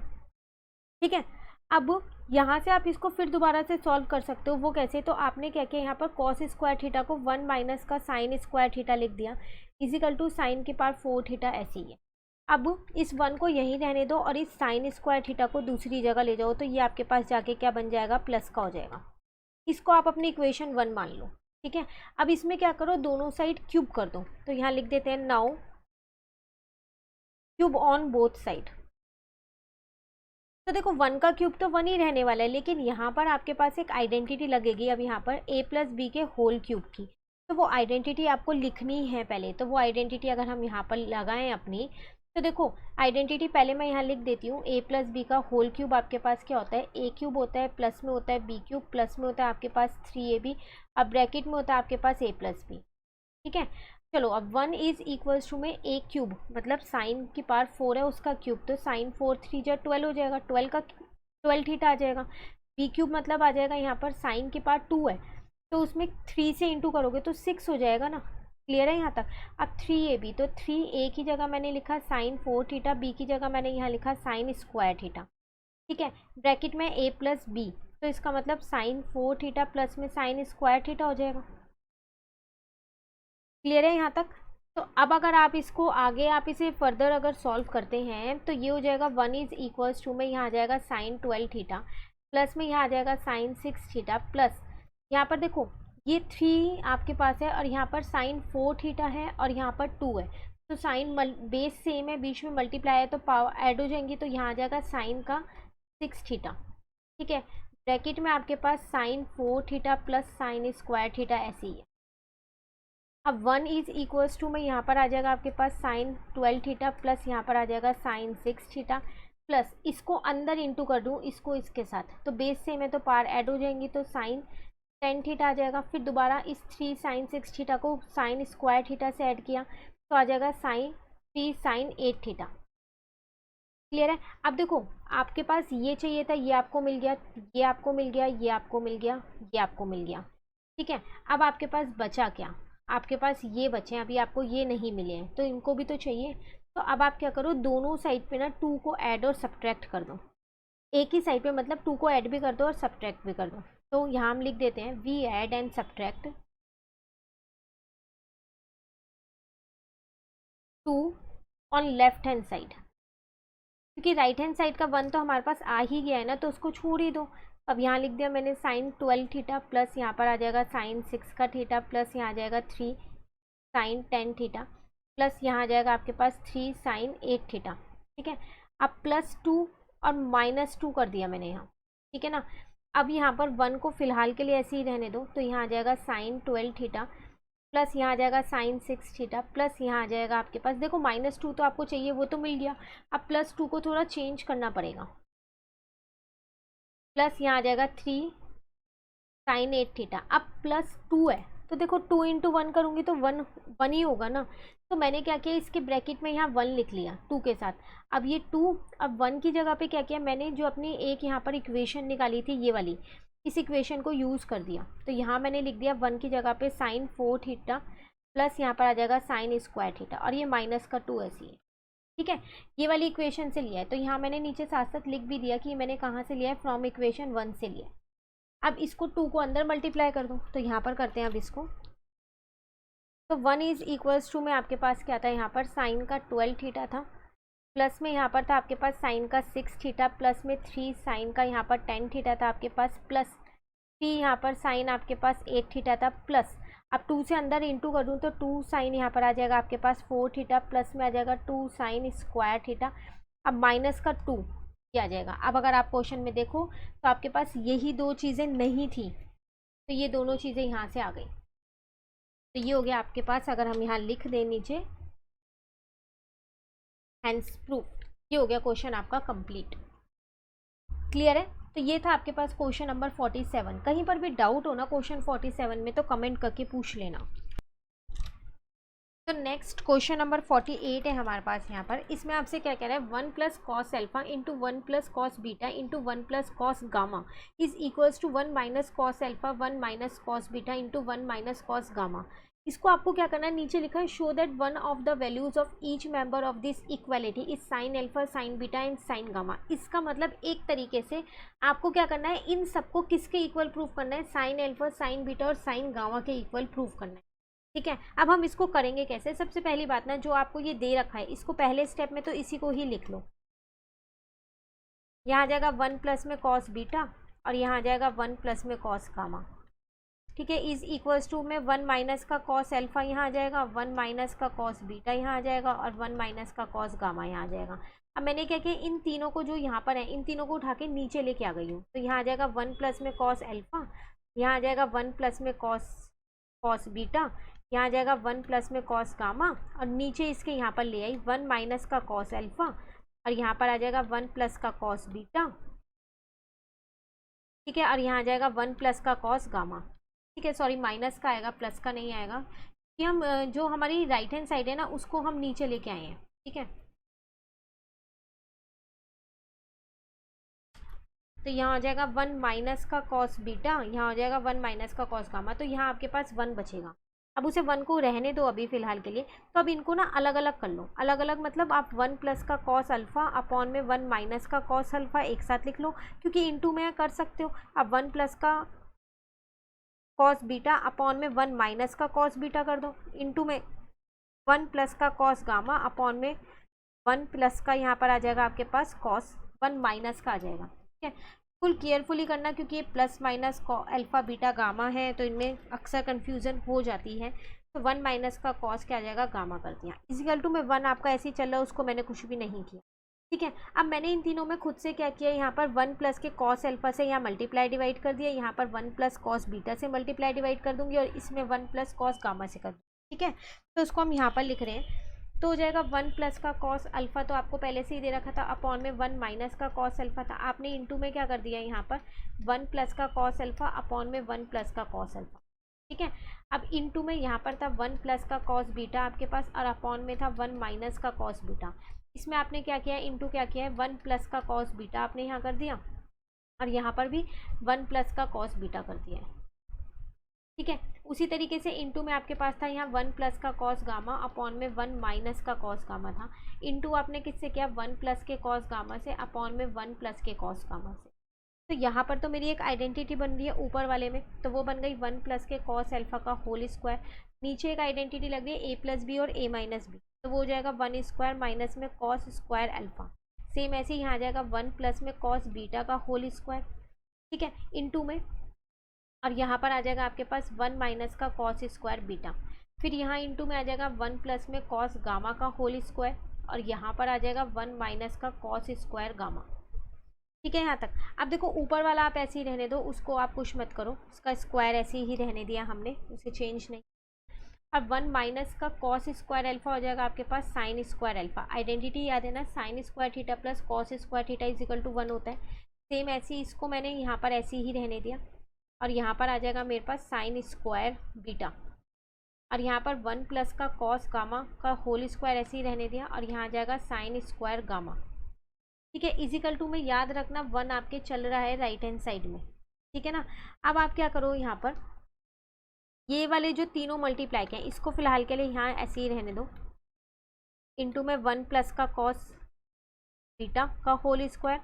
A: ठीक है। अब यहाँ से आप इसको फिर दोबारा से सॉल्व कर सकते हो। वो कैसे, तो आपने क्या किया, यहाँ पर कॉस स्क्वायर थीटा को 1 माइनस का साइन स्क्वायर थीटा लिख दिया इजिकल टू साइन की पावर 4 थीटा, ऐसे ही है। अब इस 1 को यहीं रहने दो और इस साइन स्क्वायर थीटा को दूसरी जगह ले जाओ, तो ये आपके पास जाके क्या बन जाएगा, प्लस का हो जाएगा। इसको आप अपनी इक्वेशन 1 मान लो, ठीक है। अब इसमें क्या करो, दोनों साइड क्यूब कर दो, तो यहाँ लिख देते हैं now cube on both side. तो देखो 1 का क्यूब तो 1 ही रहने वाला है, लेकिन यहाँ पर आपके पास एक आइडेंटिटी लगेगी अब यहाँ पर a प्लस बी के होल क्यूब की। तो वो आइडेंटिटी आपको लिखनी है पहले। तो वो आइडेंटिटी अगर हम यहाँ पर लगाएं अपनी, तो देखो आइडेंटिटी पहले मैं यहाँ लिख देती हूँ। a प्लस बी का होल क्यूब आपके पास क्या होता है, a क्यूब होता है, प्लस में होता है b क्यूब, प्लस में होता है आपके पास 3ab, अब ब्रैकेट में होता है आपके पास a प्लस बी, ठीक है। चलो अब 1 इज इक्वल्स टू में a क्यूब, मतलब साइन की पावर 4 है उसका क्यूब, तो साइन 4 3 जा 12 हो जाएगा, 12 थीटा आ जाएगा। b क्यूब मतलब आ जाएगा यहाँ पर साइन की पावर 2 है, तो उसमें 3 से इंटू करोगे तो 6 हो जाएगा ना। क्लियर है यहाँ तक। अब 3ab, तो 3a की जगह मैंने लिखा साइन 4 थीटा, b की जगह मैंने यहाँ लिखा साइन स्क्वायर थीटा, ठीक है। ब्रैकेट में a प्लस बी, तो इसका मतलब साइन 4 थीटा प्लस में साइन स्क्वायर थीटा हो जाएगा। क्लियर है यहाँ तक। तो अब अगर आप इसको आगे आप इसे फर्दर अगर सॉल्व करते हैं तो ये हो जाएगा 1 इज इक्वल्स टू में यहाँ आ जाएगा साइन 12 थीटा, प्लस में यहाँ आ जाएगा साइन 6 थीटा, प्लस यहाँ पर देखो ये 3 आपके पास है और यहाँ पर साइन 4 थीटा है और यहाँ पर 2 है, तो साइन बेस सेम है, बीच में मल्टीप्लाई है तो पावर ऐड हो जाएंगी, तो यहाँ आ जाएगा साइन का 6 थीटा, ठीक है। ब्रैकेट में आपके पास sine 4 theta plus sine square theta, ऐसे ही है। अब 1 इज इक्वल्स टू में यहाँ पर आ जाएगा आपके पास साइन 12 थीटा प्लस यहाँ पर आ जाएगा साइन 6 थीटा, प्लस इसको अंदर इंटू कर दूँ इसको इसके साथ, तो बेस सेम है तो पावर ऐड हो जाएंगी, तो साइन 10 थीटा आ जाएगा। फिर दोबारा इस 3 साइन 6 थीटा को साइन स्क्वायर थीटा से ऐड किया तो आ जाएगा साइन 3 साइन 8 थीटा। क्लियर है। अब देखो आपके पास ये चाहिए था, ये आपको मिल गया, ये आपको मिल गया, ये आपको मिल गया, ये आपको मिल गया, ठीक है। अब आपके पास बचा क्या, आपके पास ये बचे हैं, अभी आपको ये नहीं मिले हैं तो इनको भी तो चाहिए। तो अब आप क्या करो, दोनों साइड पे ना 2 को ऐड और सब्ट्रैक्ट कर दो, एक ही साइड पे मतलब 2 को ऐड भी कर दो और सब्ट्रैक्ट भी कर दो। तो यहाँ हम लिख देते हैं we add and subtract 2 on left hand side, क्योंकि राइट हैंड साइड का 1 तो हमारे पास आ ही गया है ना, तो उसको छोड़ ही दो। अब यहाँ लिख दिया मैंने साइन 12 थीटा प्लस यहाँ पर आ जाएगा साइन 6 का थीटा, प्लस यहाँ आ जाएगा 3 साइन 10 थीटा, प्लस यहाँ आ जाएगा आपके पास 3 साइन 8 थीटा, ठीक है। अब प्लस 2 और माइनस 2 कर दिया मैंने यहाँ, ठीक है ना। अब यहाँ पर 1 को फिलहाल के लिए ऐसे ही रहने दो, तो यहाँ आ जाएगा साइन 12 थीटा प्लस यहाँ आ जाएगा साइन 6 थीटा, प्लस यहाँ आ जाएगा आपके पास देखो माइनस 2 तो आपको चाहिए, वो तो मिल गया। अब प्लस 2 को थोड़ा चेंज करना पड़ेगा, प्लस यहाँ आ जाएगा 3 साइन 8 थीटा। अब प्लस 2 है तो देखो 2 इंटू 1 करूँगी तो 1 ही होगा ना, तो मैंने क्या किया इसके ब्रैकेट में यहाँ 1 लिख लिया 2 के साथ। अब ये 2, अब 1 की जगह पे क्या किया मैंने, जो अपनी एक यहाँ पर इक्वेशन निकाली थी ये वाली, इस इक्वेशन को यूज़ कर दिया। तो यहाँ मैंने लिख दिया 1 की जगह पे साइन 4 थीटा प्लस यहाँ पर आ जाएगा साइन स्क्वायर थीटा, और ये माइनस का 2 ऐसी है, ठीक है। ये वाली इक्वेशन से लिया है, तो यहाँ मैंने नीचे साथ साथ लिख भी दिया कि मैंने कहाँ से लिया है, फ्रॉम इक्वेशन 1 से लिया है। अब इसको 2 को अंदर मल्टीप्लाई कर दो, तो यहाँ पर करते हैं अब इसको। तो 1 इज इक्वल्स टू में आपके पास क्या था, यहाँ पर साइन का 12 थीटा था प्लस में यहाँ पर था आपके पास साइन का 6 थीटा, प्लस में 3 साइन का यहाँ पर 10 थीटा था आपके पास, प्लस 3 यहाँ पर साइन आपके पास 8 थीटा था, प्लस अब 2 से अंदर इंटू कर दूँ तो 2 साइन यहाँ पर आ जाएगा आपके पास 4 थीटा, प्लस में आ जाएगा 2 साइन स्क्वायर थीटा। अब माइनस का 2 ये आ जाएगा। अब अगर आप क्वेश्चन में देखो तो आपके पास यही दो चीज़ें नहीं थी, तो ये दोनों चीज़ें यहाँ से आ गई। तो ये हो गया आपके पास, अगर हम यहाँ लिख दें नीचे हैंस प्रूफ, ये हो गया क्वेश्चन आपका कंप्लीट। क्लियर है? तो ये था आपके पास क्वेश्चन नंबर 47। कहीं पर भी डाउट हो ना क्वेश्चन 47 में तो कमेंट करके पूछ लेना। तो नेक्स्ट क्वेश्चन नंबर 48 है हमारे पास यहाँ पर। इसमें आपसे क्या कह रहा है, 1 plus cos alpha into 1 plus cos beta into 1 plus cos gamma is equals to 1 minus cos alpha 1 minus cos beta into 1 minus cos gamma. इसको आपको क्या करना है, नीचे लिखा है show that one of the values of each member of this equality is sine alpha sine beta and sine gamma. इसका मतलब एक तरीके से आपको क्या करना है, इन सबको किसके इक्वल प्रूफ करना है, साइन एल्फा साइन बीटा और साइन गामा के इक्वल प्रूफ करना है। ठीक है, अब हम इसको करेंगे कैसे। सबसे पहली बात ना, जो आपको ये दे रखा है इसको पहले स्टेप में तो इसी को ही लिख लो। यहाँ आ जाएगा 1 प्लस में कॉस बीटा और यहाँ आ जाएगा 1 प्लस में कॉस गामा। ठीक है, इज इक्वल्स टू में 1 माइनस का कॉस एल्फा यहाँ आ जाएगा, 1 माइनस का कॉस बीटा यहाँ आ जाएगा और 1 माइनस का कॉस गामा यहाँ आ जाएगा। अब मैंने क्या किया, इन तीनों को जो यहाँ पर है इन तीनों को उठा के नीचे लेके आ गई हूँ। तो यहाँ आ जाएगा 1 प्लस में कॉस एल्फा, यहाँ आ जाएगा 1 प्लस में कॉस बीटा, यहाँ आ जाएगा 1 प्लस में कॉस गामा और नीचे इसके यहाँ पर ले आई 1 माइनस का कॉस एल्फा और यहाँ पर आ जाएगा 1 प्लस का कॉस बीटा। ठीक है, और यहाँ आ जाएगा 1 प्लस का कॉस गामा। ठीक है, सॉरी माइनस का आएगा, प्लस का नहीं आएगा, कि हम जो हमारी राइट हैंड साइड है ना उसको हम नीचे लेके आए हैं। ठीक है, तो यहाँ आ जाएगा 1 माइनस का कॉस बीटा, यहाँ आ जाएगा 1 माइनस का कॉस गामा। तो यहाँ आपके पास 1 बचेगा। अब उसे 1 को रहने दो अभी फ़िलहाल के लिए। तो अब इनको ना अलग अलग कर लो। अलग अलग मतलब आप 1 प्लस का कॉस अल्फ़ा अपॉन में 1 माइनस का कॉस अल्फ़ा एक साथ लिख लो, क्योंकि इनटू में कर सकते हो। अब 1 प्लस का कॉस बीटा अपॉन में 1 माइनस का कॉस बीटा कर दो, इनटू में 1 प्लस का कॉस गामा अपॉन में 1 प्लस का यहाँ पर आ जाएगा आपके पास कॉस 1 माइनस का आ जाएगा। ठीक है, फुल केयरफुली करना, क्योंकि ये plus minus alpha beta gamma है तो इनमें अक्सर कन्फ्यूज़न हो जाती है। तो 1 माइनस का कॉस क्या आ जाएगा, गामा कर दिया, इजिकल टू में 1 आपका ऐसे ही चल रहा है, उसको मैंने कुछ भी नहीं किया। ठीक है, अब मैंने इन तीनों में खुद से क्या किया, यहाँ पर 1 प्लस के कॉस एल्फा से यहाँ मल्टीप्लाई डिवाइड कर दिया, यहाँ पर 1 प्लस कॉस बीटा से मल्टीप्लाई डिवाइड कर दूंगी और इसमें 1 प्लस कॉस गामा से कर दूँगी। ठीक है, तो उसको हम यहाँ पर लिख रहे हैं। तो हो जाएगा 1 प्लस का कॉस अल्फ़ा, तो आपको पहले से ही दे रखा था, अपॉन में 1 माइनस का कॉस अल्फ़ा था, आपने इनटू में क्या कर दिया यहाँ पर 1 प्लस का कॉस अल्फ़ा अपॉन में 1 प्लस का कॉस अल्फ़ा। ठीक है, अब इनटू में यहाँ पर था 1 प्लस का कॉस बीटा आपके पास और अपॉन में था 1 माइनस का कॉस बीटा। इसमें आपने क्या किया है, इनटू क्या किया है, 1 प्लस का कॉस बीटा आपने यहाँ कर दिया और यहाँ पर भी 1 प्लस का कॉस बीटा कर दिया है। ठीक है, उसी तरीके से इनटू में आपके पास था यहाँ 1 प्लस का कॉस गामा अपॉन में 1 माइनस का कॉस गामा था। इनटू आपने किससे किया, 1 प्लस के कॉस गामा से अपॉन में 1 प्लस के कॉस गामा से। तो यहाँ पर तो मेरी एक आइडेंटिटी बन रही है ऊपर वाले में, तो वो बन गई 1 प्लस के कॉस एल्फा का होल स्क्वायर। नीचे एक आइडेंटिटी लग रही है ए प्लस बी और ए माइनस बी, तो वो हो जाएगा 1 स्क्वायर माइनस में कॉस स्क्वायर अल्फा। सेम ऐसे ही यहाँ आ जाएगा 1 प्लस में कॉस बीटा का होल स्क्वायर। ठीक है, इनटू में, और यहाँ पर आ जाएगा आपके पास 1 माइनस का कॉस स्क्वायर बीटा। फिर यहाँ इनटू में आ जाएगा 1 प्लस में कॉस गामा का होल स्क्वायर और यहाँ पर आ जाएगा 1 माइनस का कॉस स्क्वायर गामा। ठीक है, यहाँ तक। अब देखो ऊपर वाला आप ऐसे ही रहने दो, उसको आप कुछ मत करो, उसका स्क्वायर ऐसे ही रहने दिया हमने, उसे चेंज नहीं। अब 1 माइनस का कॉस स्क्वायर अल्फा हो जाएगा आपके पास साइन स्क्वायर अल्फा। आइडेंटिटी याद है ना, sine square theta plus cos square theta is equal to 1 होता है। सेम ऐसे ही इसको मैंने यहाँ पर ऐसे ही रहने दिया और यहाँ पर आ जाएगा मेरे पास साइन स्क्वायर बीटा और यहाँ पर 1 प्लस का कॉस गामा का होल स्क्वायर ऐसे ही रहने दिया और यहाँ आ जाएगा साइन स्क्वायर गामा। ठीक है, इजिकल टू में याद रखना 1 आपके चल रहा है राइट हैंड साइड में। ठीक है ना, अब आप क्या करो, यहाँ पर ये वाले जो तीनों मल्टीप्लाई के हैं इसको फिलहाल के लिए यहाँ ऐसे ही रहने दो, इनटू में 1 प्लस का कॉस बीटा का होल स्क्वायर,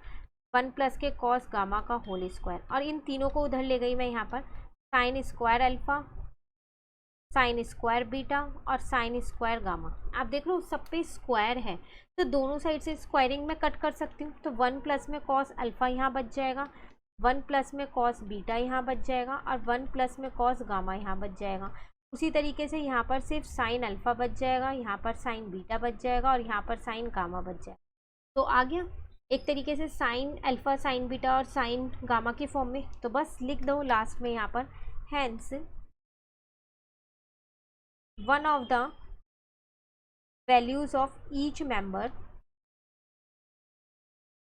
A: 1 प्लस के कॉस गामा का होल स्क्वायर और इन तीनों को उधर ले गई मैं यहाँ पर sign square alpha sine square beta और साइन स्क्वायर गामा। आप देख लो सब पे स्क्वायर है तो दोनों साइड से स्क्वायरिंग में कट कर सकती हूँ। तो 1 प्लस में कॉस अल्फ़ा यहाँ बच जाएगा, 1 प्लस में कॉस बीटा यहाँ बच जाएगा और 1 प्लस में कॉस गामा यहाँ बच जाएगा। उसी तरीके से यहाँ पर सिर्फ साइन अल्फ़ा बच जाएगा, यहाँ पर साइन बीटा बच जाएगा और यहाँ पर साइन गामा बच जाएगा। तो आ गया एक तरीके से साइन अल्फ़ा, साइन बीटा और साइन गामा के फॉर्म में। तो बस लिख दो लास्ट में यहाँ पर, hence one of the values of each member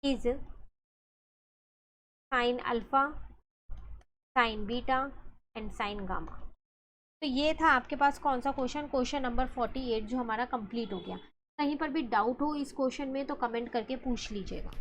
A: is sine alpha, sine beta and sine gamma. तो ये था आपके पास कौन सा क्वेश्चन, क्वेश्चन नंबर 48 जो हमारा कंप्लीट हो गया। कहीं पर भी डाउट हो इस क्वेश्चन में तो कमेंट करके पूछ लीजिएगा।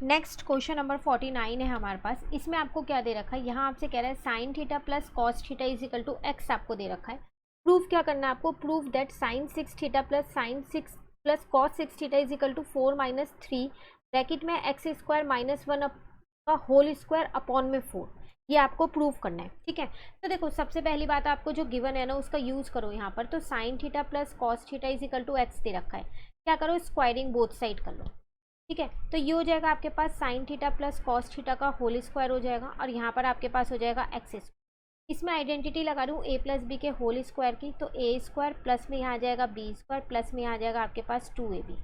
A: नेक्स्ट क्वेश्चन नंबर 49 है हमारे पास। इसमें आपको क्या दे रखा है, यहाँ आपसे कह रहा है sine theta plus cos theta is equal to x आपको दे रखा है। प्रूफ क्या करना है आपको, proof that sine 6 theta plus sine 6 plus cos 6 theta is equal to 4 minus 3 bracket में एक्स स्क्वायर माइनस 1 का होल स्क्वायर अपॉन में 4। ये आपको प्रूफ करना है, ठीक है। तो देखो सबसे पहली बात आपको जो गिवन है ना उसका यूज़ करो यहाँ पर। तो sine theta plus cos theta is equal to x दे रखा है, क्या करो स्क्वायरिंग बोथ साइड कर लो, ठीक है। तो ये हो जाएगा आपके पास sine theta plus cos theta का होल स्क्वायर हो जाएगा और यहाँ पर आपके पास हो जाएगा एक्स स्क्वायर। इसमें आइडेंटिटी लगा रही हूँ ए प्लस बी के होल स्क्वायर की, तो ए स्क्वायर प्लस में यहाँ आ जाएगा बी स्क्वायर प्लस में यहाँ आ जाएगा आपके पास 2ab,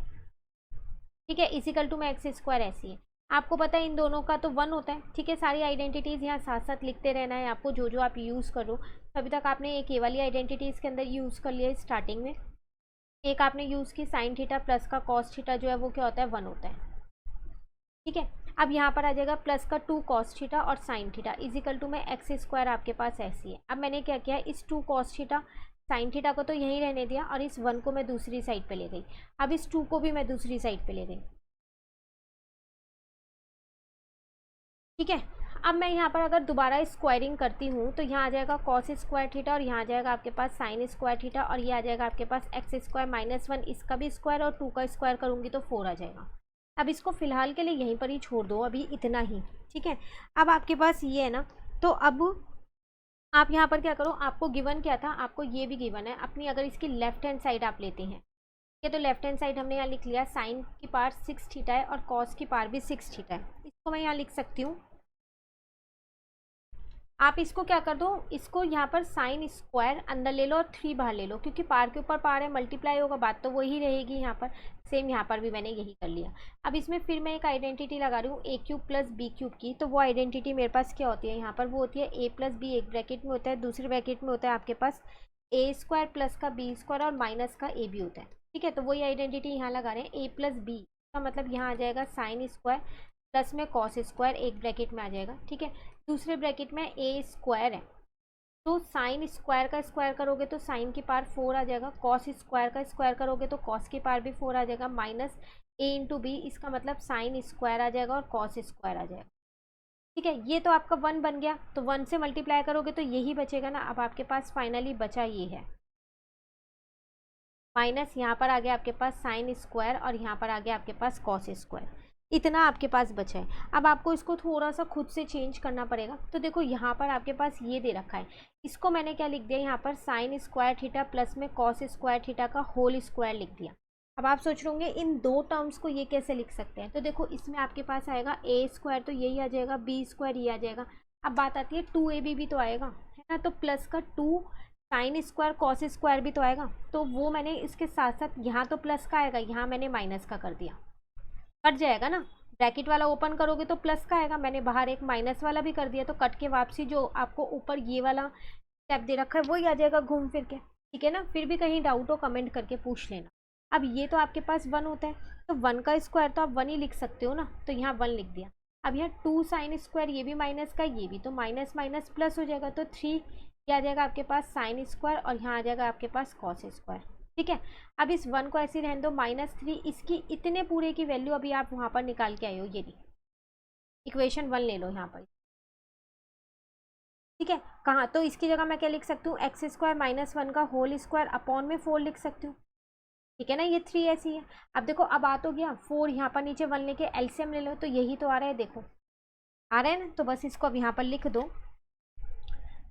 A: ठीक है, इजिकल टू में एक्स स्क्वायर ऐसी है। आपको पता है इन दोनों का तो 1 होता है, ठीक है। सारी आइडेंटिटीज़ यहाँ साथ साथ लिखते रहना है आपको, जो जो आप यूज़ करो। तो अभी तक आपने एक ए वाली आइडेंटिटी इसके अंदर यूज़ कर लिया स्टार्टिंग में, एक आपने यूज़ की साइन थीटा प्लस का कॉस थीटा जो है वो क्या होता है 1 होता है, ठीक है। अब यहाँ पर आ जाएगा प्लस का 2 कॉस थीटा और साइन थीटा इजिकल टू में एक्स स्क्वायर आपके पास ऐसी है। अब मैंने क्या किया, इस 2 कॉस थीटा साइन थीटा को तो यहीं रहने दिया और इस 1 को मैं दूसरी साइड पे ले गई। अब इस 2 को भी मैं दूसरी साइड पे ले गई, ठीक है। अब मैं यहाँ पर अगर दोबारा स्क्वायरिंग करती हूँ तो यहाँ आ जाएगा कॉस स्क्वायर थीटा और यहाँ आ जाएगा आपके पास साइन स्क्वायर थीटा और ये आ जाएगा आपके पास एक्स स्क्वायर माइनस 1, इसका भी स्क्वायर और 2 का स्क्वायर करूँगी तो 4 आ जाएगा। अब इसको फिलहाल के लिए यहीं पर ही छोड़ दो, अभी इतना ही, ठीक है। अब आपके पास ये है ना, तो अब आप यहाँ पर क्या करो, आपको गिवन क्या था, आपको ये भी गिवन है अपनी। अगर इसकी लेफ्ट हैंड साइड आप लेते हैं, ठीक है, तो लेफ्ट हैंड साइड हमने यहाँ लिख लिया साइन की पार 6 थीटा है और कॉस की पार भी 6 थीटा है। इसको मैं यहाँ लिख सकती हूँ, आप इसको क्या कर दो, इसको यहाँ पर साइन स्क्वायर अंदर ले लो और 3 बाहर ले लो, क्योंकि पार के ऊपर पार है, मल्टीप्लाई होगा, बात तो वही रहेगी यहाँ पर। सेम यहाँ पर भी मैंने यही कर लिया। अब इसमें फिर मैं एक आइडेंटिटी लगा रही हूँ ए क्यूब प्लस बी क्यूब की। तो वो आइडेंटिटी मेरे पास क्या होती है यहाँ पर, वो होती है ए प्लस बी एक ब्रैकेट में होता है, दूसरे ब्रैकेट में होता है आपके पास ए स्क्वायर प्लस का बी स्क्वायर और माइनस का ए बी होता है, ठीक है। तो वही आइडेंटिटी यहाँ लगा रहे हैं, ए प्लस बी का मतलब यहाँ आ जाएगा साइन स्क्वायर प्लस में कॉस स्क्वायर एक ब्रैकेट में आ जाएगा, ठीक है। दूसरे ब्रैकेट में ए स्क्वायर है, तो साइन स्क्वायर का स्क्वायर करोगे तो साइन की पार 4 आ जाएगा, कॉस स्क्वायर का स्क्वायर करोगे तो कॉस की पार भी 4 आ जाएगा, माइनस ए इंटू बी, इसका मतलब साइन स्क्वायर आ जाएगा और कॉस स्क्वायर आ जाएगा, ठीक है। ये तो आपका 1 बन गया, तो 1 से मल्टीप्लाई करोगे तो यही बचेगा ना। अब आपके पास फाइनली बचा ये है माइनस, यहाँ पर आ गया आपके पास साइन स्क्वायर और यहाँ पर आ गया आपके पास कॉस स्क्वायर, इतना आपके पास बचा है। अब आपको इसको थोड़ा सा खुद से चेंज करना पड़ेगा। तो देखो यहाँ पर आपके पास ये दे रखा है, इसको मैंने क्या लिख दिया यहाँ पर साइन स्क्वायर थीटा प्लस में कॉस स्क्वायर थीटा का होल स्क्वायर लिख दिया। अब आप सोच रहे होंगे इन दो टर्म्स को ये कैसे लिख सकते हैं, तो देखो इसमें आपके पास आएगा ए स्क्वायर तो यही आ जाएगा, बी स्क्वायर ये आ जाएगा। अब बात आती है 2ab भी तो आएगा, है ना, तो प्लस का 2 साइन स्क्वायर कॉस स्क्वायर भी तो आएगा, तो वो मैंने इसके साथ साथ यहाँ तो प्लस का आएगा, यहाँ मैंने माइनस का कर दिया, कट जाएगा ना। ब्रैकेट वाला ओपन करोगे तो प्लस का आएगा, मैंने बाहर एक माइनस वाला भी कर दिया, तो कट के वापसी जो आपको ऊपर ये वाला स्टेप दे रखा है वही आ जाएगा घूम फिर के, ठीक है ना। फिर भी कहीं डाउट हो कमेंट करके पूछ लेना। अब ये तो आपके पास 1 होता है, तो 1 का स्क्वायर तो आप 1 ही लिख सकते हो ना, तो यहाँ 1 लिख दिया। अब यहाँ 2 साइन स्क्वायर, ये भी माइनस का, ये भी, तो माइनस माइनस प्लस हो जाएगा, तो 3 ये आ जाएगा आपके पास साइन स्क्वायर और यहाँ आ जाएगा आपके पास कॉस स्क्वायर, ठीक है। अब इस 1 को ऐसे रहने दो, -3, इसकी इतने पूरे की वैल्यू अभी आप वहाँ पर निकाल के आए हो, ये इक्वेशन 1 ले लो यहाँ पर, ठीक है। कहाँ, तो इसकी जगह मैं क्या लिख सकती हूँ, एक्स स्क्वायर माइनस 1 का होल स्क्वायर अपॉन में 4 लिख सकती हूँ, ठीक है ना। ये 3 ऐसी है। अब देखो अब आ तो गया 4, यहाँ पर नीचे 1 लेके एलसीएम ले लो, तो यही तो आ रहा है, देखो आ रहा है ना। तो बस इसको अब यहाँ पर लिख दो,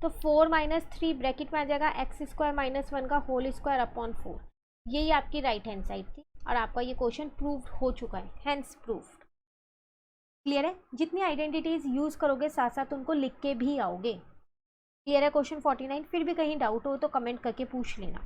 A: तो 4 माइनस 3 ब्रैकेट में आ जाएगा एक्स स्क्वायर माइनस 1 का होल स्क्वायर अपॉन 4। यही आपकी राइट हैंड साइड थी और आपका ये क्वेश्चन प्रूव हो चुका है, हैंस प्रूव्ड। क्लियर है? जितनी आइडेंटिटीज यूज करोगे साथ साथ उनको लिख के भी आओगे। क्लियर है क्वेश्चन 49? फिर भी कहीं डाउट हो तो कमेंट करके पूछ लेना।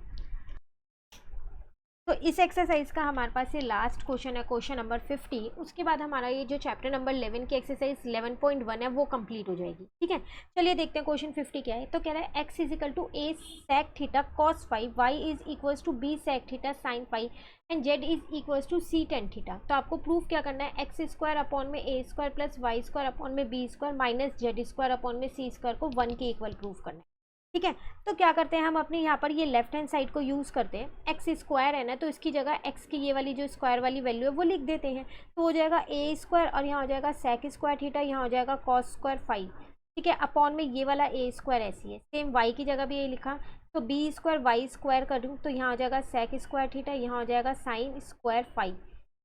A: तो इस एक्सरसाइज का हमारे पास ये लास्ट क्वेश्चन है, क्वेश्चन नंबर 50। उसके बाद हमारा ये जो चैप्टर नंबर 11 की एक्सरसाइज 11.1 है वो कंप्लीट हो जाएगी। ठीक है, चलिए देखते हैं क्वेश्चन 50 क्या है। तो कह रहा है x is equal to a sec theta cos five, y is equal to b sec theta sine five and z is equal to c ten theta. तो आपको प्रूफ क्या करना है, एक्स स्क्वायर अपॉन में a square plus y square upon में b square minus z square upon में c square को 1 के इक्वल प्रूफ करना है। ठीक है, तो क्या करते हैं हम अपने यहाँ पर ये लेफ्ट हैंड साइड को यूज़ करते हैं। एक्स स्क्वायर है ना, तो इसकी जगह एक्स की ये वाली जो स्क्वायर वाली वैल्यू है वो लिख देते हैं। तो हो जाएगा ए स्क्वायर और यहाँ हो जाएगा सेक स्क्वायर थीटा, यहाँ हो जाएगा कॉस स्क्वायर फाइव। ठीक है, अपॉन में ये वाला ए स्क्वायर ऐसी है, सेम वाई की जगह भी ये लिखा। तो बी स्क्वायर वाई स्क्वायर कर दूँ तो यहाँ हो जाएगा सेक स्क्वायर थीटा, यहाँ हो जाएगा साइन स्क्वायर फाइव।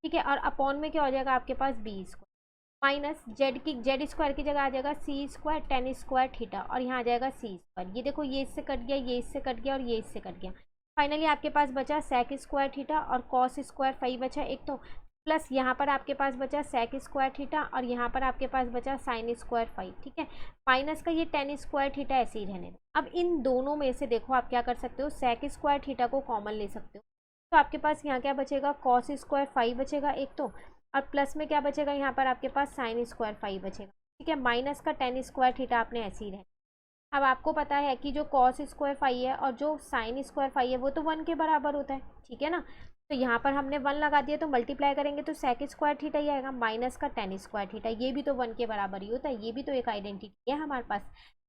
A: ठीक है, और अपॉन में क्या हो जाएगा आपके पास b square minus z square की जगह आ जाएगा c square tan square theta और यहाँ आ जाएगा सी स्क्वायर। ये देखो ये इससे कट गया, ये इससे कट गया और ये इससे कट गया। फाइनली आपके पास बचा सेक स्क्वायर थीटा और कॉस स्क्वायर फाइव बचा एक, तो प्लस यहाँ पर आपके पास बचा सेक स्क्वायर थीटा और यहाँ पर आपके पास बचा साइन स्क्वायर फाइव। ठीक है, माइनस का ये टेन स्क्वायर थीटा ऐसे ही रहने दो। अब इन दोनों में से देखो आप क्या कर सकते हो, सेक स्क्वायर थीटा को कॉमन ले सकते हो। तो आपके पास यहाँ क्या बचेगा, कॉस स्क्वायर फाइव बचेगा एक, तो और प्लस में क्या बचेगा यहाँ पर आपके पास साइन स्क्वायर फाइव बचेगा। ठीक है, माइनस का टेन स्क्वायर थीटा आपने ऐसे ही रहना। अब आपको पता है कि जो कॉस स्क्वायर फाइव है और जो साइन स्क्वायर फाइव है वो तो 1 के बराबर होता है। ठीक है ना, तो यहाँ पर हमने 1 लगा दिया, तो मल्टीप्लाई करेंगे तो सेक स्क्वायर थीटा ही आएगा माइनस का टेन स्क्वायर थीटा, ये भी तो 1 के बराबर ही होता है। ये भी तो एक आइडेंटिटी है हमारे पास,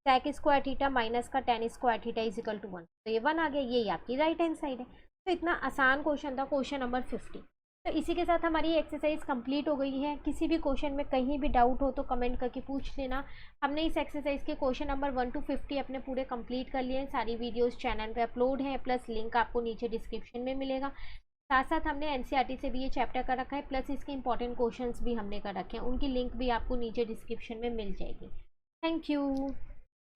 A: सेक स्क्वायर थीटा माइनस का ten square theta is equal to 1। तो ये 1 आ गया, यही आपकी राइट हैंड साइड है। तो इतना आसान क्वेश्चन था क्वेश्चन नंबर 50। तो इसी के साथ हमारी एक्सरसाइज कंप्लीट हो गई है। किसी भी क्वेश्चन में कहीं भी डाउट हो तो कमेंट करके पूछ लेना। हमने इस एक्सरसाइज के क्वेश्चन नंबर 1 to 50 अपने पूरे कंप्लीट कर लिए हैं। सारी वीडियोस चैनल पे अपलोड हैं, प्लस लिंक आपको नीचे डिस्क्रिप्शन में मिलेगा। साथ साथ हमने एनसीईआरटी से भी ये चैप्टर कर रखा है, प्लस इसके इंपॉर्टेंट क्वेश्चंस भी हमने कर रखे हैं, उनकी लिंक भी आपको नीचे डिस्क्रिप्शन में मिल जाएगी। Thank you.